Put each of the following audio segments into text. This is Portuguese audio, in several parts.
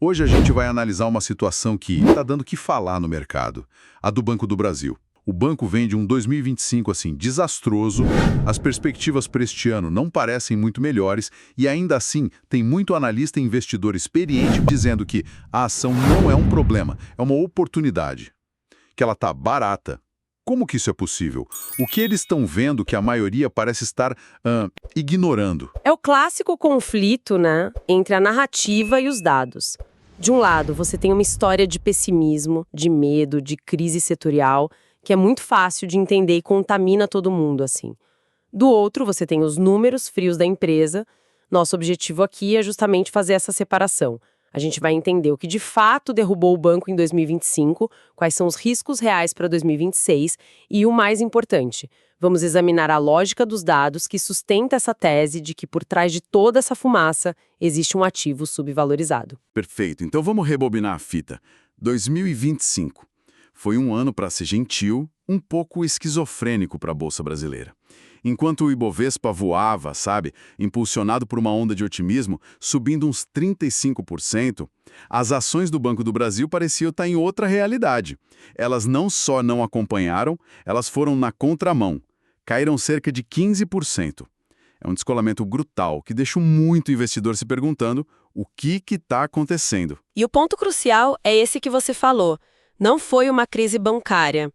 Hoje a gente vai analisar uma situação que está dando o que falar no mercado, a do Banco do Brasil. O banco vem de um 2025 assim desastroso, as perspectivas para este ano não parecem muito melhores e ainda assim tem muito analista e investidor experiente dizendo que a ação não é um problema, é uma oportunidade, que ela está barata. Como que isso é possível? O que eles estão vendo que a maioria parece estar ignorando? É o clássico conflito, né, entre a narrativa e os dados. De um lado, você tem uma história de pessimismo, de medo, de crise setorial, que é muito fácil de entender e contamina todo mundo, assim. Do outro, você tem os números frios da empresa. Nosso objetivo aqui é justamente fazer essa separação. A gente vai entender o que de fato derrubou o banco em 2025, quais são os riscos reais para 2026 e, o mais importante, vamos examinar a lógica dos dados que sustenta essa tese de que por trás de toda essa fumaça existe um ativo subvalorizado. Perfeito. Então vamos rebobinar a fita. 2025 foi um ano, para ser gentil, um pouco esquizofrênico para a Bolsa Brasileira. Enquanto o Ibovespa voava, sabe, impulsionado por uma onda de otimismo, subindo uns 35%, as ações do Banco do Brasil pareciam estar em outra realidade. Elas não só não acompanharam, elas foram na contramão. Caíram cerca de 15%. É um descolamento brutal que deixa muito investidor se perguntando o que está acontecendo. E o ponto crucial é esse que você falou. Não foi uma crise bancária.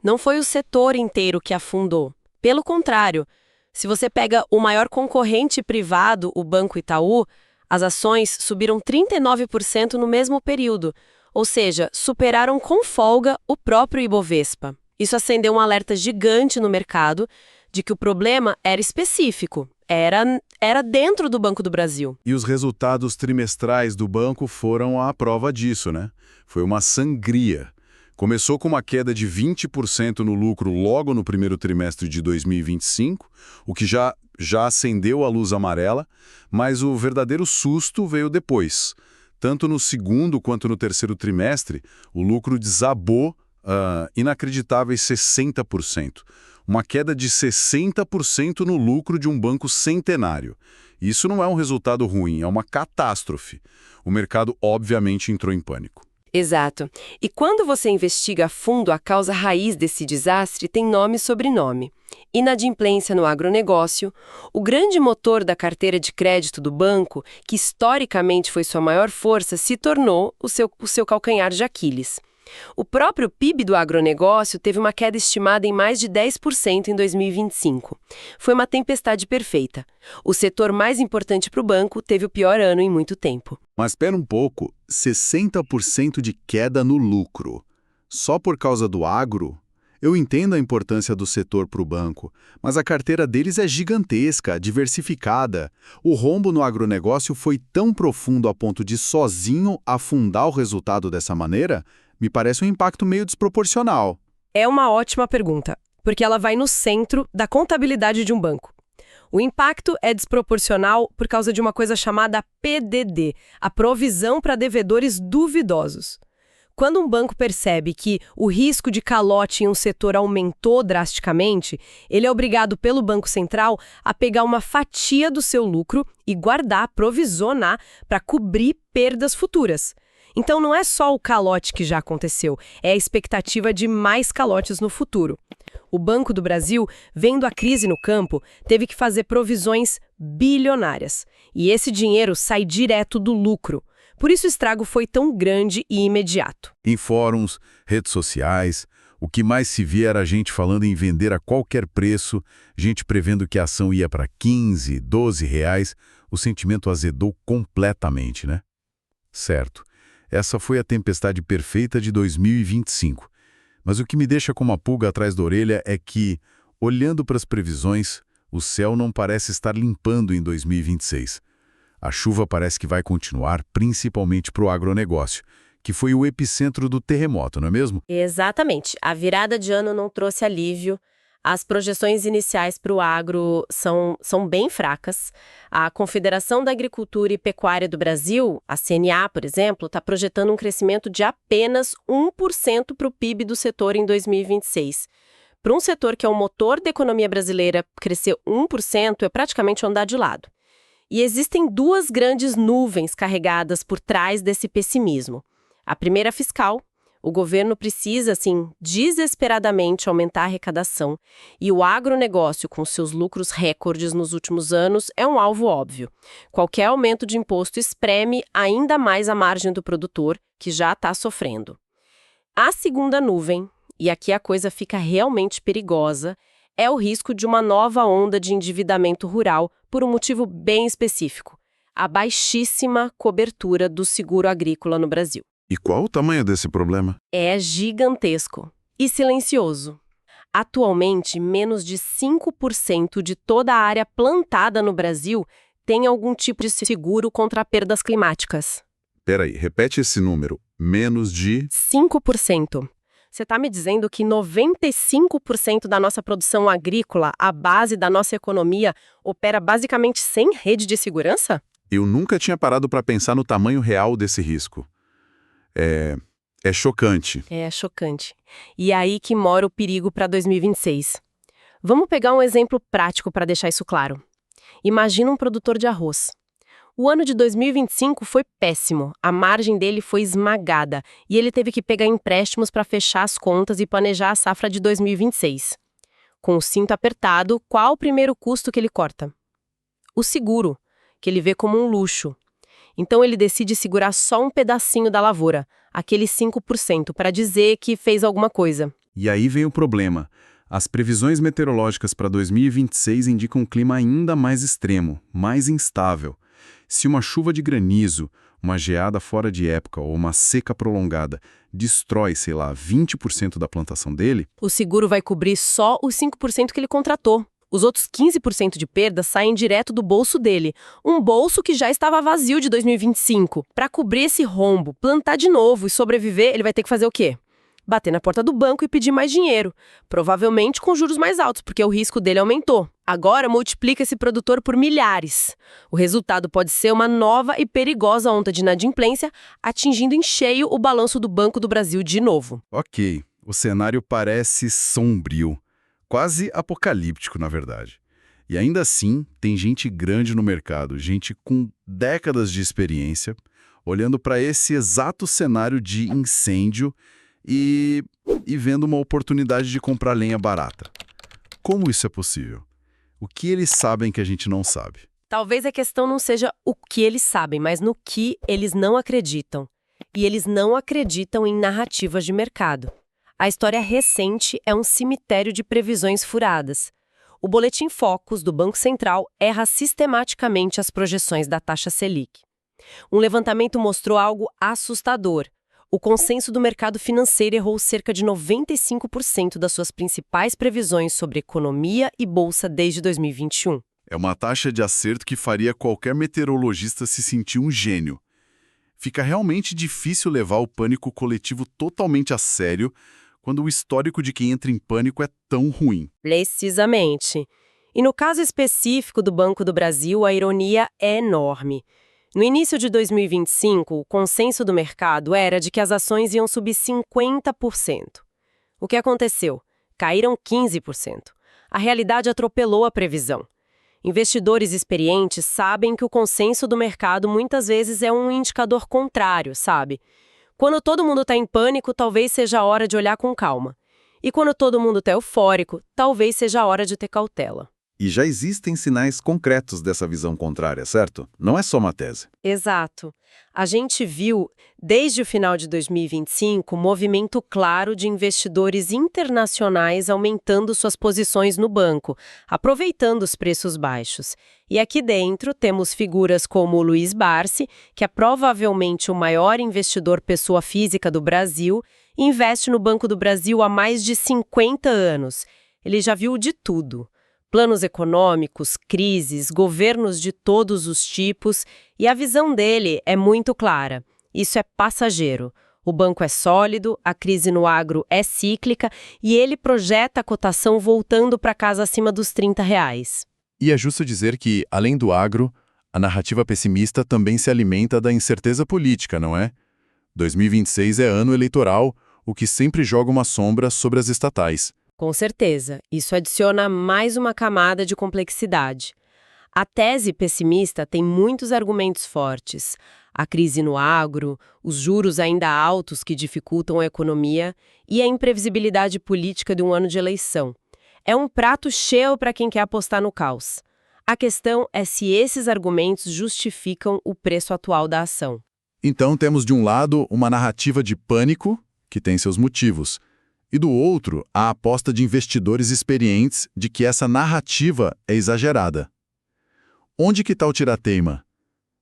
Não foi o setor inteiro que afundou. Pelo contrário, se você pega o maior concorrente privado, o Banco Itaú, as ações subiram 39% no mesmo período, ou seja, superaram com folga o próprio Ibovespa. Isso acendeu um alerta gigante no mercado de que o problema era específico, era dentro do Banco do Brasil. E os resultados trimestrais do banco foram a prova disso, né? Foi uma sangria. Começou com uma queda de 20% no lucro logo no primeiro trimestre de 2025, o que já acendeu a luz amarela, mas o verdadeiro susto veio depois. Tanto no segundo quanto no terceiro trimestre, o lucro desabou inacreditáveis 60%. Uma queda de 60% no lucro de um banco centenário. Isso não é um resultado ruim, é uma catástrofe. O mercado obviamente entrou em pânico. Exato. E quando você investiga a fundo a causa raiz desse desastre, tem nome e sobrenome. Inadimplência no agronegócio, o grande motor da carteira de crédito do banco, que historicamente foi sua maior força, se tornou o seu calcanhar de Aquiles. O próprio PIB do agronegócio teve uma queda estimada em mais de 10% em 2025. Foi uma tempestade perfeita. O setor mais importante para o banco teve o pior ano em muito tempo. Mas espera um pouco, 60% de queda no lucro. Só por causa do agro? Eu entendo a importância do setor para o banco, mas a carteira deles é gigantesca, diversificada. O rombo no agronegócio foi tão profundo a ponto de sozinho afundar o resultado dessa maneira? Me parece um impacto meio desproporcional. É uma ótima pergunta, porque ela vai no centro da contabilidade de um banco. O impacto é desproporcional por causa de uma coisa chamada PDD, a provisão para devedores duvidosos. Quando um banco percebe que o risco de calote em um setor aumentou drasticamente, ele é obrigado pelo Banco Central a pegar uma fatia do seu lucro e guardar, provisionar para cobrir perdas futuras. Então não é só o calote que já aconteceu, é a expectativa de mais calotes no futuro. O Banco do Brasil, vendo a crise no campo, teve que fazer provisões bilionárias. E esse dinheiro sai direto do lucro. Por isso o estrago foi tão grande e imediato. Em fóruns, redes sociais, o que mais se via era gente falando em vender a qualquer preço, gente prevendo que a ação ia para 15, 12 reais. O sentimento azedou completamente, né? Certo. Essa foi a tempestade perfeita de 2025. Mas o que me deixa com uma pulga atrás da orelha é que, olhando para as previsões, o céu não parece estar limpando em 2026. A chuva parece que vai continuar, principalmente para o agronegócio, que foi o epicentro do terremoto, não é mesmo? Exatamente. A virada de ano não trouxe alívio. As projeções iniciais para o agro são bem fracas. A Confederação da Agricultura e Pecuária do Brasil, a CNA, por exemplo, está projetando um crescimento de apenas 1% para o PIB do setor em 2026. Para um setor que é o motor da economia brasileira, crescer 1% é praticamente andar de lado. E existem duas grandes nuvens carregadas por trás desse pessimismo. A primeira é fiscal. O governo precisa, assim, desesperadamente aumentar a arrecadação, e o agronegócio, com seus lucros recordes nos últimos anos, é um alvo óbvio. Qualquer aumento de imposto espreme ainda mais a margem do produtor, que já está sofrendo. A segunda nuvem, e aqui a coisa fica realmente perigosa, é o risco de uma nova onda de endividamento rural por um motivo bem específico: a baixíssima cobertura do seguro agrícola no Brasil. E qual o tamanho desse problema? É gigantesco e silencioso. Atualmente, menos de 5% de toda a área plantada no Brasil tem algum tipo de seguro contra perdas climáticas. Peraí, repete esse número. Menos de... 5%. Você está me dizendo que 95% da nossa produção agrícola, a base da nossa economia, opera basicamente sem rede de segurança? Eu nunca tinha parado para pensar no tamanho real desse risco. É chocante. É chocante. E é aí que mora o perigo para 2026. Vamos pegar um exemplo prático para deixar isso claro. Imagina um produtor de arroz. O ano de 2025 foi péssimo, a margem dele foi esmagada e ele teve que pegar empréstimos para fechar as contas e planejar a safra de 2026. Com o cinto apertado, qual o primeiro custo que ele corta? O seguro, que ele vê como um luxo. Então ele decide segurar só um pedacinho da lavoura, aquele 5%, para dizer que fez alguma coisa. E aí vem o problema. As previsões meteorológicas para 2026 indicam um clima ainda mais extremo, mais instável. Se uma chuva de granizo, uma geada fora de época ou uma seca prolongada destrói, sei lá, 20% da plantação dele, o seguro vai cobrir só os 5% que ele contratou. Os outros 15% de perda saem direto do bolso dele, um bolso que já estava vazio de 2025. Para cobrir esse rombo, plantar de novo e sobreviver, ele vai ter que fazer o quê? Bater na porta do banco e pedir mais dinheiro, provavelmente com juros mais altos, porque o risco dele aumentou. Agora multiplica esse produtor por milhares. O resultado pode ser uma nova e perigosa onda de inadimplência, atingindo em cheio o balanço do Banco do Brasil de novo. Ok, o cenário parece sombrio. Quase apocalíptico, na verdade. E ainda assim, tem gente grande no mercado, gente com décadas de experiência, olhando para esse exato cenário de incêndio e vendo uma oportunidade de comprar lenha barata. Como isso é possível? O que eles sabem que a gente não sabe? Talvez a questão não seja o que eles sabem, mas no que eles não acreditam. E eles não acreditam em narrativas de mercado. A história recente é um cemitério de previsões furadas. O Boletim Focus do Banco Central erra sistematicamente as projeções da taxa Selic. Um levantamento mostrou algo assustador. O consenso do mercado financeiro errou cerca de 95% das suas principais previsões sobre economia e bolsa desde 2021. É uma taxa de acerto que faria qualquer meteorologista se sentir um gênio. Fica realmente difícil levar o pânico coletivo totalmente a sério quando o histórico de quem entra em pânico é tão ruim. Precisamente. E no caso específico do Banco do Brasil, a ironia é enorme. No início de 2025, o consenso do mercado era de que as ações iam subir 50%. O que aconteceu? Caíram 15%. A realidade atropelou a previsão. Investidores experientes sabem que o consenso do mercado muitas vezes é um indicador contrário, sabe? Quando todo mundo está em pânico, talvez seja a hora de olhar com calma. E quando todo mundo está eufórico, talvez seja a hora de ter cautela. E já existem sinais concretos dessa visão contrária, certo? Não é só uma tese. Exato. A gente viu, desde o final de 2025, um movimento claro de investidores internacionais aumentando suas posições no banco, aproveitando os preços baixos. E aqui dentro temos figuras como o Luiz Barsi, que é provavelmente o maior investidor pessoa física do Brasil, e investe no Banco do Brasil há mais de 50 anos. Ele já viu de tudo. Planos econômicos, crises, governos de todos os tipos, e a visão dele é muito clara. Isso é passageiro. O banco é sólido, a crise no agro é cíclica e ele projeta a cotação voltando para casa acima dos R$30. E é justo dizer que, além do agro, a narrativa pessimista também se alimenta da incerteza política, não é? 2026 é ano eleitoral, o que sempre joga uma sombra sobre as estatais. Com certeza, isso adiciona mais uma camada de complexidade. A tese pessimista tem muitos argumentos fortes. A crise no agro, os juros ainda altos que dificultam a economia e a imprevisibilidade política de um ano de eleição. É um prato cheio para quem quer apostar no caos. A questão é se esses argumentos justificam o preço atual da ação. Então temos de um lado uma narrativa de pânico, que tem seus motivos, e do outro a aposta de investidores experientes de que essa narrativa é exagerada. Onde que está o tirateima?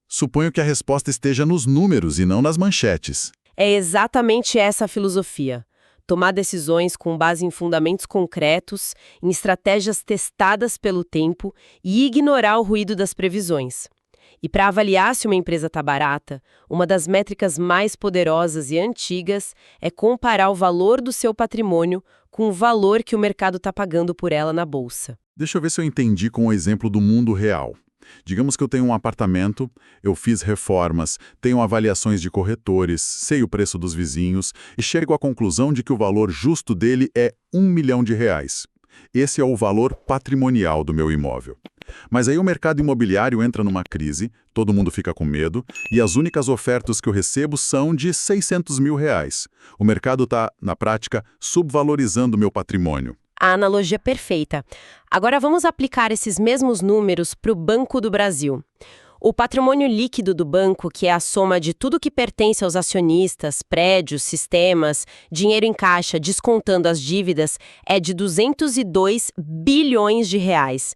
Suponho que a resposta esteja nos números e não nas manchetes. É exatamente essa a filosofia. Tomar decisões com base em fundamentos concretos, em estratégias testadas pelo tempo e ignorar o ruído das previsões. E para avaliar se uma empresa está barata, uma das métricas mais poderosas e antigas é comparar o valor do seu patrimônio com o valor que o mercado está pagando por ela na bolsa. Deixa eu ver se eu entendi com o exemplo do mundo real. Digamos que eu tenho um apartamento, eu fiz reformas, tenho avaliações de corretores, sei o preço dos vizinhos e chego à conclusão de que o valor justo dele é R$1 milhão. Esse é o valor patrimonial do meu imóvel. Mas aí o mercado imobiliário entra numa crise, todo mundo fica com medo e as únicas ofertas que eu recebo são de R$600 mil. O mercado está, na prática, subvalorizando o meu patrimônio. A analogia é perfeita. Agora vamos aplicar esses mesmos números para o Banco do Brasil. O patrimônio líquido do banco, que é a soma de tudo que pertence aos acionistas, prédios, sistemas, dinheiro em caixa, descontando as dívidas, é de R$202 bilhões.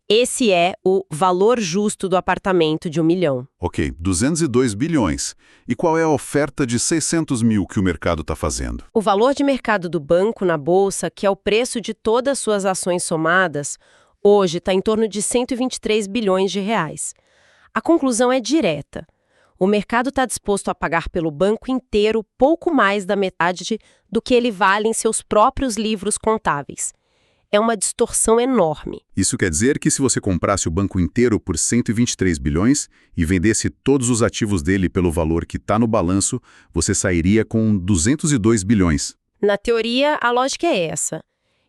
Esse é o valor justo do apartamento de R$1 milhão. Ok, 202 bilhões. E qual é a oferta de 600 mil que o mercado está fazendo? O valor de mercado do banco na bolsa, que é o preço de todas as suas ações somadas, hoje está em torno de R$123 bilhões. A conclusão é direta. O mercado está disposto a pagar pelo banco inteiro pouco mais da metade do que ele vale em seus próprios livros contábeis. É uma distorção enorme. Isso quer dizer que se você comprasse o banco inteiro por 123 bilhões e vendesse todos os ativos dele pelo valor que está no balanço, você sairia com 202 bilhões. Na teoria, a lógica é essa.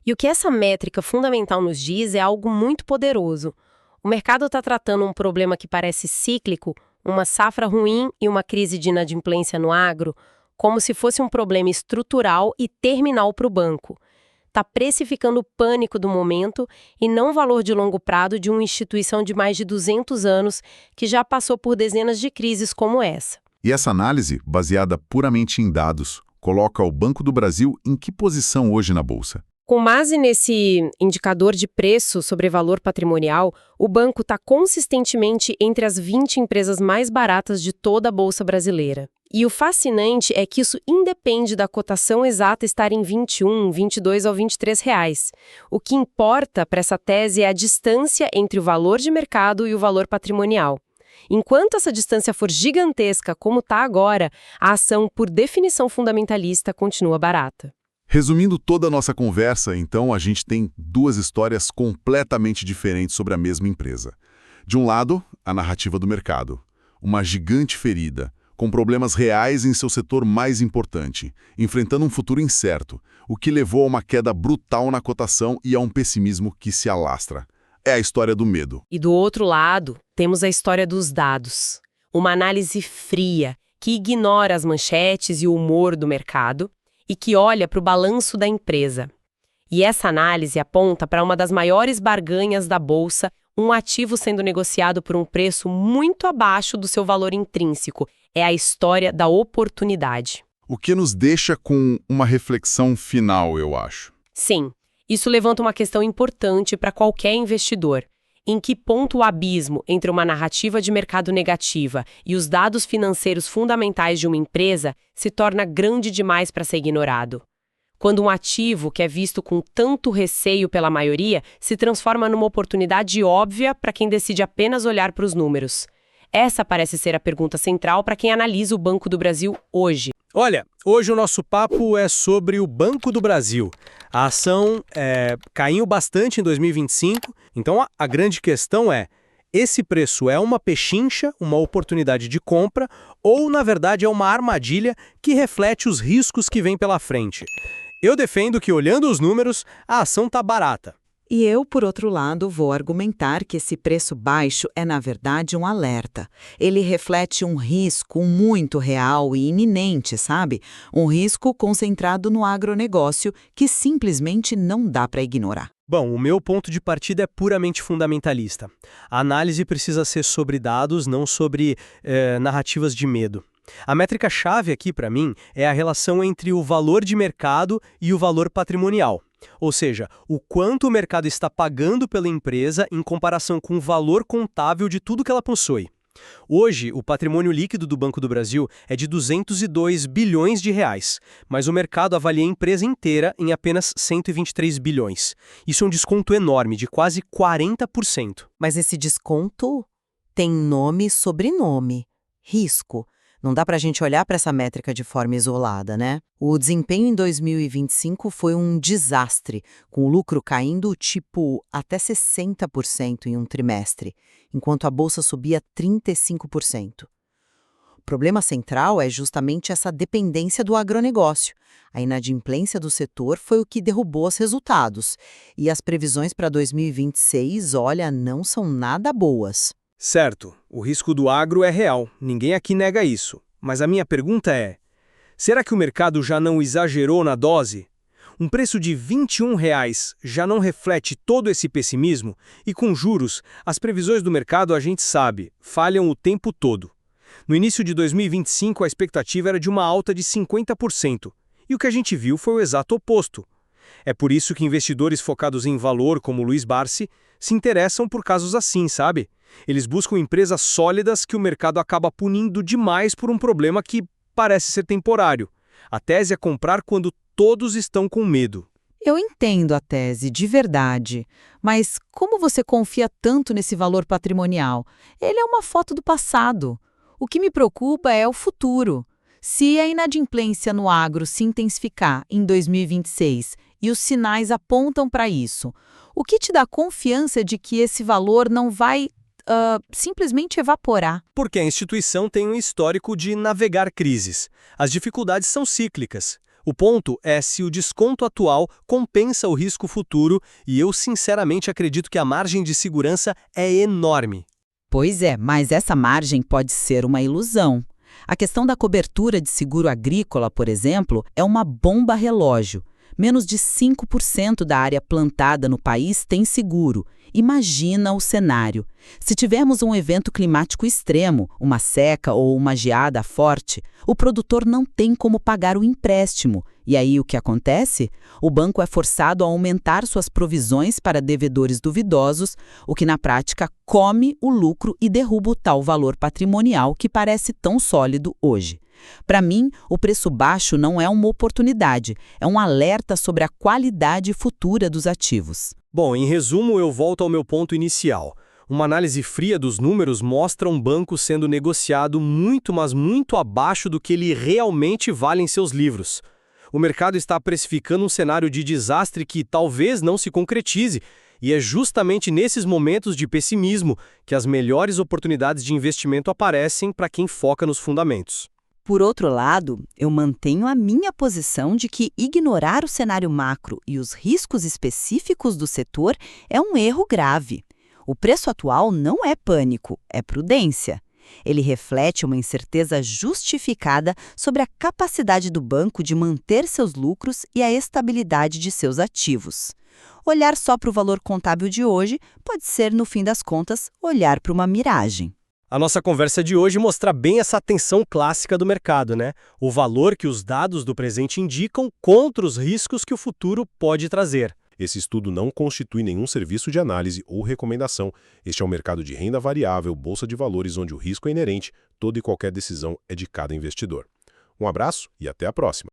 E o que essa métrica fundamental nos diz é algo muito poderoso. O mercado está tratando um problema que parece cíclico, uma safra ruim e uma crise de inadimplência no agro, como se fosse um problema estrutural e terminal para o banco. Está precificando o pânico do momento e não o valor de longo prazo de uma instituição de mais de 200 anos que já passou por dezenas de crises como essa. E essa análise, baseada puramente em dados, coloca o Banco do Brasil em que posição hoje na Bolsa? Com base nesse indicador de preço sobre valor patrimonial, o banco está consistentemente entre as 20 empresas mais baratas de toda a Bolsa brasileira. E o fascinante é que isso independe da cotação exata estar em 21, 22 ou 23 reais. O que importa para essa tese é a distância entre o valor de mercado e o valor patrimonial. Enquanto essa distância for gigantesca, como está agora, a ação, por definição fundamentalista, continua barata. Resumindo toda a nossa conversa, então, a gente tem duas histórias completamente diferentes sobre a mesma empresa. De um lado, a narrativa do mercado. Uma gigante ferida, com problemas reais em seu setor mais importante, enfrentando um futuro incerto, o que levou a uma queda brutal na cotação e a um pessimismo que se alastra. É a história do medo. E do outro lado, temos a história dos dados. Uma análise fria, que ignora as manchetes e o humor do mercado, e que olha para o balanço da empresa. E essa análise aponta para uma das maiores barganhas da Bolsa, um ativo sendo negociado por um preço muito abaixo do seu valor intrínseco. É a história da oportunidade. O que nos deixa com uma reflexão final, eu acho. Sim, isso levanta uma questão importante para qualquer investidor. Em que ponto o abismo entre uma narrativa de mercado negativa e os dados financeiros fundamentais de uma empresa se torna grande demais para ser ignorado? Quando um ativo que é visto com tanto receio pela maioria se transforma numa oportunidade óbvia para quem decide apenas olhar para os números. Essa parece ser a pergunta central para quem analisa o Banco do Brasil hoje. Olha, hoje o nosso papo é sobre o Banco do Brasil. A ação caiu bastante em 2025, então a grande questão é, esse preço é uma pechincha, uma oportunidade de compra, ou na verdade é uma armadilha que reflete os riscos que vêm pela frente? Eu defendo que, olhando os números, a ação está barata. E eu, por outro lado, vou argumentar que esse preço baixo é, na verdade, um alerta. Ele reflete um risco muito real e iminente, sabe? Um risco concentrado no agronegócio que simplesmente não dá para ignorar. Bom, o meu ponto de partida é puramente fundamentalista. A análise precisa ser sobre dados, não sobre narrativas de medo. A métrica-chave aqui, para mim, é a relação entre o valor de mercado e o valor patrimonial. Ou seja, o quanto o mercado está pagando pela empresa em comparação com o valor contábil de tudo que ela possui. Hoje, o patrimônio líquido do Banco do Brasil é de 202 bilhões de reais, mas o mercado avalia a empresa inteira em apenas 123 bilhões. Isso é um desconto enorme, de quase 40%. Mas esse desconto tem nome e sobrenome: risco. Não dá para a gente olhar para essa métrica de forma isolada, né? O desempenho em 2025 foi um desastre, com o lucro caindo até 60% em um trimestre, enquanto a bolsa subia 35%. O problema central é justamente essa dependência do agronegócio. A inadimplência do setor foi o que derrubou os resultados. E as previsões para 2026, olha, não são nada boas. Certo, o risco do agro é real, ninguém aqui nega isso. Mas a minha pergunta é, será que o mercado já não exagerou na dose? Um preço de R$ 21 já não reflete todo esse pessimismo? E com juros, as previsões do mercado, a gente sabe, falham o tempo todo. No início de 2025, a expectativa era de uma alta de 50%. E o que a gente viu foi o exato oposto. É por isso que investidores focados em valor, como Luiz Barsi, se interessam por casos assim, sabe? Eles buscam empresas sólidas que o mercado acaba punindo demais por um problema que parece ser temporário. A tese é comprar quando todos estão com medo. Eu entendo a tese, de verdade. Mas como você confia tanto nesse valor patrimonial? Ele é uma foto do passado. O que me preocupa é o futuro. Se a inadimplência no agro se intensificar em 2026 e os sinais apontam para isso, o que te dá confiança de que esse valor não vai simplesmente evaporar? Porque a instituição tem um histórico de navegar crises. As dificuldades são cíclicas. O ponto é se o desconto atual compensa o risco futuro, e eu sinceramente acredito que a margem de segurança é enorme. Pois é, mas essa margem pode ser uma ilusão. A questão da cobertura de seguro agrícola, por exemplo, é uma bomba relógio. Menos de 5% da área plantada no país tem seguro. Imagina o cenário. Se tivermos um evento climático extremo, uma seca ou uma geada forte, o produtor não tem como pagar o empréstimo. E aí o que acontece? O banco é forçado a aumentar suas provisões para devedores duvidosos, o que na prática come o lucro e derruba o tal valor patrimonial que parece tão sólido hoje. Para mim, o preço baixo não é uma oportunidade, é um alerta sobre a qualidade futura dos ativos. Bom, em resumo, eu volto ao meu ponto inicial. Uma análise fria dos números mostra um banco sendo negociado muito, mas muito abaixo do que ele realmente vale em seus livros. O mercado está precificando um cenário de desastre que talvez não se concretize, e é justamente nesses momentos de pessimismo que as melhores oportunidades de investimento aparecem para quem foca nos fundamentos. Por outro lado, eu mantenho a minha posição de que ignorar o cenário macro e os riscos específicos do setor é um erro grave. O preço atual não é pânico, é prudência. Ele reflete uma incerteza justificada sobre a capacidade do banco de manter seus lucros e a estabilidade de seus ativos. Olhar só para o valor contábil de hoje pode ser, no fim das contas, olhar para uma miragem. A nossa conversa de hoje mostra bem essa tensão clássica do mercado, né? O valor que os dados do presente indicam contra os riscos que o futuro pode trazer. Esse estudo não constitui nenhum serviço de análise ou recomendação. Este é um mercado de renda variável, bolsa de valores, onde o risco é inerente, toda e qualquer decisão é de cada investidor. Um abraço e até a próxima.